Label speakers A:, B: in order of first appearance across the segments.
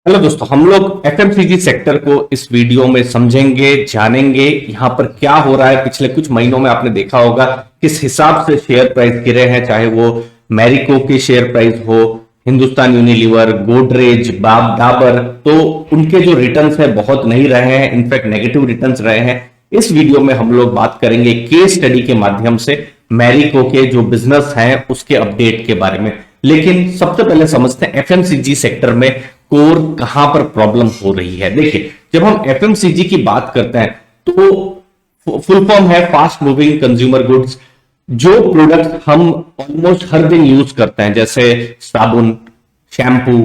A: Hello दोस्तों, हम लोग एफएमसीजी सेक्टर को इस वीडियो में समझेंगे, जानेंगे यहाँ पर क्या हो रहा है। पिछले कुछ महीनों में आपने देखा होगा किस हिसाब से शेयर प्राइस गिरे हैं, चाहे वो मैरिको के शेयर प्राइस हो, हिंदुस्तान यूनिलीवर, गोदरेज, डाबर। तो उनके जो रिटर्न्स है बहुत नहीं रहे हैं, इनफैक्ट नेगेटिव रिटर्न्स रहे हैं। इस वीडियो में हम लोग बात करेंगे केस स्टडी के माध्यम से मैरिको के जो बिजनेस हैं उसके अपडेट के बारे में। लेकिन सबसे पहले समझते हैं एफएमसीजी सेक्टर में कोर कहां पर प्रॉब्लम हो रही है। देखिए, जब हम एफएमसीजी की बात करते हैं तो फुल फॉर्म है फास्ट मूविंग कंज्यूमर गुड्स। जो प्रोडक्ट हम ऑलमोस्ट हर दिन यूज करते हैं, जैसे साबुन, शैम्पू,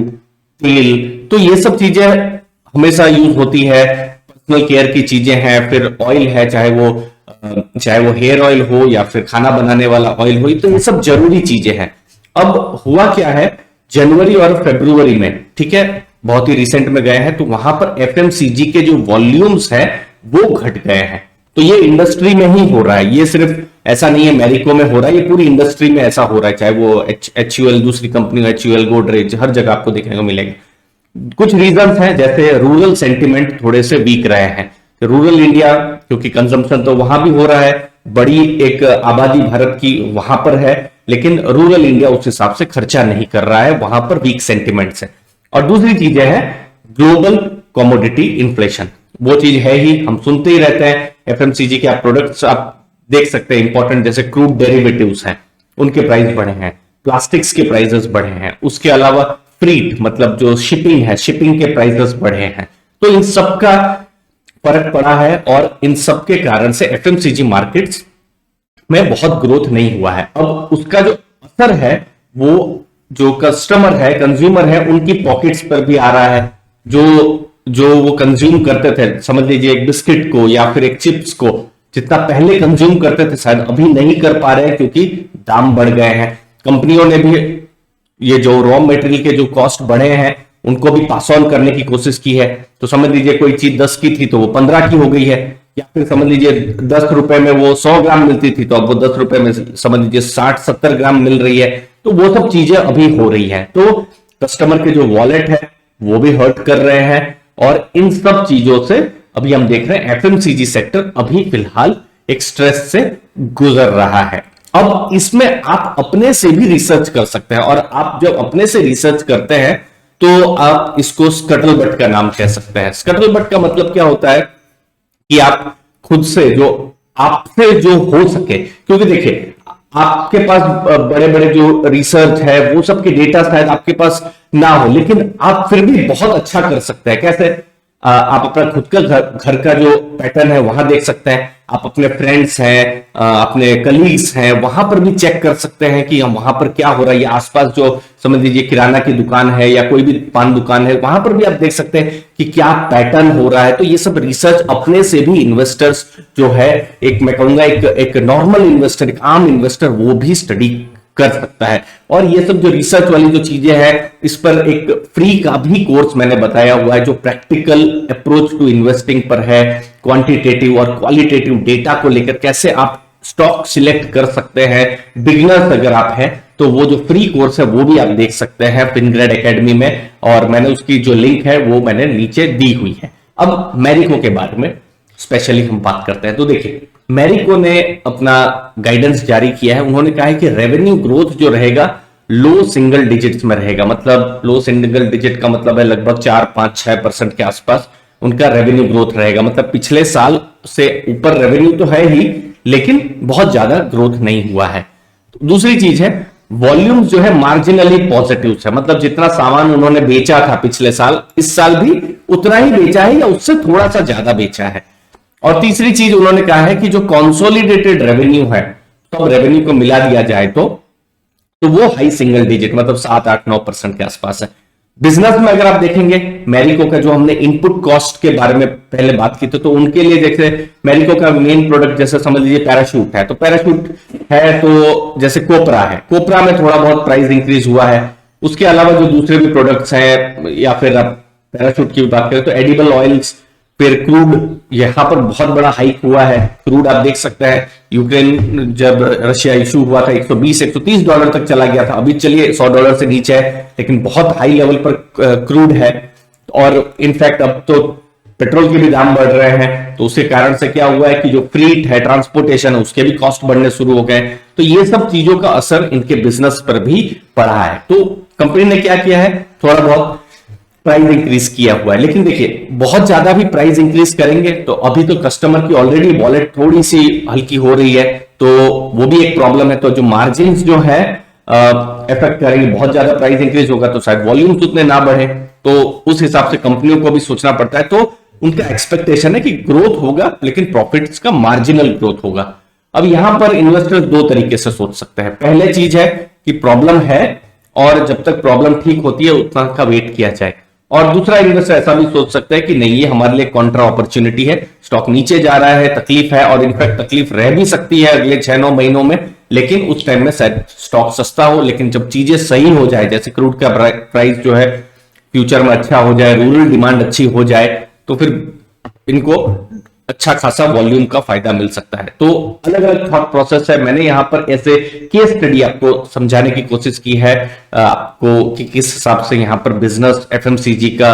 A: तेल, तो ये सब चीजें हमेशा यूज होती है। पर्सनल केयर की चीजें हैं, फिर ऑयल है, चाहे वो हेयर ऑयल हो या फिर खाना बनाने वाला ऑयल हो, तो ये सब जरूरी चीजें हैं। अब हुआ क्या है, जनवरी और फरवरी में, ठीक है, बहुत ही रिसेंट में गए हैं, तो वहां पर एफएमसीजी के जो वॉल्यूम्स है वो घट गए हैं। तो ये इंडस्ट्री में ही हो रहा है, ये सिर्फ ऐसा नहीं है मैरिको में हो रहा है, ये पूरी इंडस्ट्री में ऐसा हो रहा है। चाहे वो एचयूएल दूसरी कंपनी, एचयूएल, गोदरेज, हर जगह आपको देखने को मिलेगा। कुछ रीजंस हैं, जैसे रूरल सेंटिमेंट थोड़े से वीक रहे हैं। रूरल इंडिया, क्योंकि कंजम्पशन तो वहां भी हो रहा है, बड़ी एक आबादी भारत की वहां पर है, लेकिन रूरल इंडिया उस हिसाब से खर्चा नहीं कर रहा है, वहां पर वीक सेंटिमेंट्स है। और दूसरी चीजें हैं ग्लोबल कमोडिटी इन्फ्लेशन, वो चीज है ही, हम सुनते ही रहते हैं। एफएमसीजी के आप प्रोडक्ट्स आप देख सकते हैं इंपॉर्टेंट, जैसे क्रूड डेरिवेटिव्स हैं, उनके प्राइस बढ़े हैं, प्लास्टिक्स के प्राइसेस बढ़े हैं, उसके अलावा फ्रीट मतलब जो शिपिंग है, शिपिंग के प्राइसेस बढ़े हैं। तो इन सब का फर्क पड़ा है और इन सब के कारण से एफएमसीजी मार्केट्स में बहुत ग्रोथ नहीं हुआ है। अब उसका जो असर है वो जो कस्टमर है, कंज्यूमर है, उनकी पॉकेट्स पर भी आ रहा है। जो जो वो कंज्यूम करते थे, समझ लीजिए एक बिस्किट को या फिर एक चिप्स को, जितना पहले कंज्यूम करते थे शायद अभी नहीं कर पा रहे हैं, क्योंकि दाम बढ़ गए हैं। कंपनियों ने भी ये जो रॉ मटेरियल के जो कॉस्ट बढ़े हैं उनको भी पास ऑन करने की कोशिश की है। तो समझ लीजिए कोई चीज 10 की थी तो वो 15 की हो गई है, या फिर समझ लीजिए 10 रुपए में वो 100 ग्राम मिलती थी तो अब वो 10 रुपए में समझ लीजिए 60-70 ग्राम मिल रही है। तो वो सब चीजें अभी हो रही है, तो कस्टमर के जो वॉलेट है वो भी हर्ट कर रहे हैं। और इन सब चीजों से अभी हम देख रहे हैं एफएमसीजी सेक्टर अभी फिलहाल एक स्ट्रेस से गुजर रहा है। अब इसमें आप अपने से भी रिसर्च कर सकते हैं, और आप जब अपने से रिसर्च करते हैं तो आप इसको स्कटलबट का नाम कह सकते हैं। स्कटलबट का मतलब क्या होता है कि आप खुद से जो आपसे जो हो सके, क्योंकि देखिए आपके पास बड़े बड़े जो रिसर्च है वो सबके डेटा शायद आपके पास ना हो, लेकिन आप फिर भी बहुत अच्छा कर सकते हैं। कैसे? आप अपना खुद का घर का जो पैटर्न है वहां देख सकते हैं, आप अपने फ्रेंड्स हैं, अपने कलीग्स हैं, वहां पर भी चेक कर सकते हैं कि वहां पर क्या हो रहा है। या आसपास जो समझ लीजिए किराना की दुकान है या कोई भी पान दुकान है, वहां पर भी आप देख सकते हैं कि क्या पैटर्न हो रहा है। तो ये सब रिसर्च अपने से भी इन्वेस्टर्स जो है, एक मैं कहूंगा एक नॉर्मल इन्वेस्टर, एक आम इन्वेस्टर, वो भी स्टडी कर सकता है। और ये सब जो रिसर्च वाली जो चीजें हैं, इस पर एक फ्री का भी कोर्स मैंने बताया हुआ है, जो प्रैक्टिकल अप्रोच टू इन्वेस्टिंग पर है। क्वांटिटेटिव और क्वालिटेटिव डेटा को लेकर कैसे आप स्टॉक सिलेक्ट कर सकते हैं, बिगिनर्स अगर आप हैं तो वो जो फ्री कोर्स है वो भी आप देख सकते हैं फिनग्रेड एकेडमी में, और मैंने उसकी जो लिंक है वो मैंने नीचे दी हुई है। अब मैरिको के बारे में स्पेशली हम बात करते हैं, तो देखिए मैरिको ने अपना गाइडेंस जारी किया है। उन्होंने कहा है कि रेवेन्यू ग्रोथ जो रहेगा लो सिंगल डिजिट्स में रहेगा। मतलब लो सिंगल डिजिट का मतलब है लगभग 4-5-6% के आसपास उनका रेवेन्यू ग्रोथ रहेगा। मतलब पिछले साल से ऊपर रेवेन्यू तो है ही, लेकिन बहुत ज्यादा ग्रोथ नहीं हुआ है। दूसरी चीज है वॉल्यूम्स जो है मार्जिनली पॉजिटिव है, मतलब जितना सामान उन्होंने बेचा था पिछले साल, इस साल भी उतना ही बेचा है या उससे थोड़ा सा ज्यादा बेचा है। और तीसरी चीज उन्होंने कहा है कि जो कंसोलिडेटेड रेवेन्यू है, तो रेवेन्यू को मिला दिया जाए तो वो हाई सिंगल डिजिट मतलब 7-8-9% के आसपास है। बिजनेस में अगर आप देखेंगे मैरिको का, जो हमने इनपुट कॉस्ट के बारे में पहले बात की थी, तो उनके लिए जैसे मैरिको का मेन प्रोडक्ट जैसे समझ लीजिए पैराशूट है, तो पैराशूट है तो जैसे कोपरा है, कोपरा में थोड़ा बहुत प्राइस इंक्रीज हुआ है। उसके अलावा जो दूसरे भी प्रोडक्ट्स हैं, या फिर आप पैराशूट की बात करें तो एडिबल ऑयल्स, फिर क्रूड, यहां पर बहुत बड़ा हाइक हुआ है। क्रूड आप देख सकते हैं, यूक्रेन जब रशिया इशू हुआ था $120-130 तक चला गया था, अभी चलिए $100 से नीचे है, लेकिन बहुत हाई लेवल पर क्रूड है। और इनफैक्ट अब तो पेट्रोल के भी दाम बढ़ रहे हैं, तो उसके कारण से क्या हुआ है कि जो फ्रीट है, ट्रांसपोर्टेशन है, उसके भी कॉस्ट बढ़ने शुरू हो गए। तो ये सब चीजों का असर इनके बिजनेस पर भी पड़ा है। तो कंपनी ने क्या किया है, थोड़ा बहुत प्राइस इंक्रीज किया हुआ है। लेकिन देखिए, बहुत ज्यादा भी प्राइस इंक्रीज करेंगे तो अभी तो कस्टमर की ऑलरेडी वॉलेट थोड़ी सी हल्की हो रही है, तो वो भी एक प्रॉब्लम है। तो जो मार्जिन जो है इफेक्ट करेंगे, बहुत ज्यादा प्राइस इंक्रीज होगा तो शायद वॉल्यूम्स उतने ना बढ़े, तो उस हिसाब से कंपनियों को भी सोचना पड़ता है। तो उनका एक्सपेक्टेशन है कि ग्रोथ होगा, लेकिन प्रॉफिट्स का मार्जिनल ग्रोथ होगा। अब यहां पर इन्वेस्टर्स दो तरीके से सोच सकते हैं। पहले चीज है कि प्रॉब्लम है और जब तक प्रॉब्लम ठीक होती है उतना का वेट किया जाए। और दूसरा इन्वेस्टर ऐसा भी सोच सकता है कि नहीं, ये हमारे लिए कॉन्ट्रा अपॉर्चुनिटी है, स्टॉक नीचे जा रहा है, तकलीफ है, और इनफैक्ट तकलीफ रह भी सकती है अगले 6-9 महीनों में, लेकिन उस टाइम में शायद स्टॉक सस्ता हो। लेकिन जब चीजें सही हो जाए, जैसे क्रूड का प्राइस जो है फ्यूचर में अच्छा हो जाए, रूरल डिमांड अच्छी हो जाए, तो फिर इनको अच्छा खासा वॉल्यूम का फायदा मिल सकता है। तो अलग अलग थॉट प्रोसेस है। मैंने यहां पर ऐसे केस स्टडी आपको समझाने की कोशिश की है आपको कि किस हिसाब से यहां पर बिजनेस एफएमसीजी का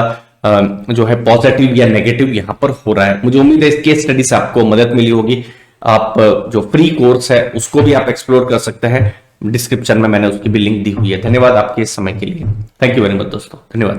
A: जो है पॉजिटिव या नेगेटिव यहां पर हो रहा है। मुझे उम्मीद है इस केस स्टडी से आपको मदद मिली होगी। आप जो फ्री कोर्स है उसको भी आप एक्सप्लोर कर सकते हैं, डिस्क्रिप्शन में मैंने उसकी भी लिंक दी हुई है। धन्यवाद आपके इस समय के लिए। थैंक यू वेरी मच दोस्तों, धन्यवाद।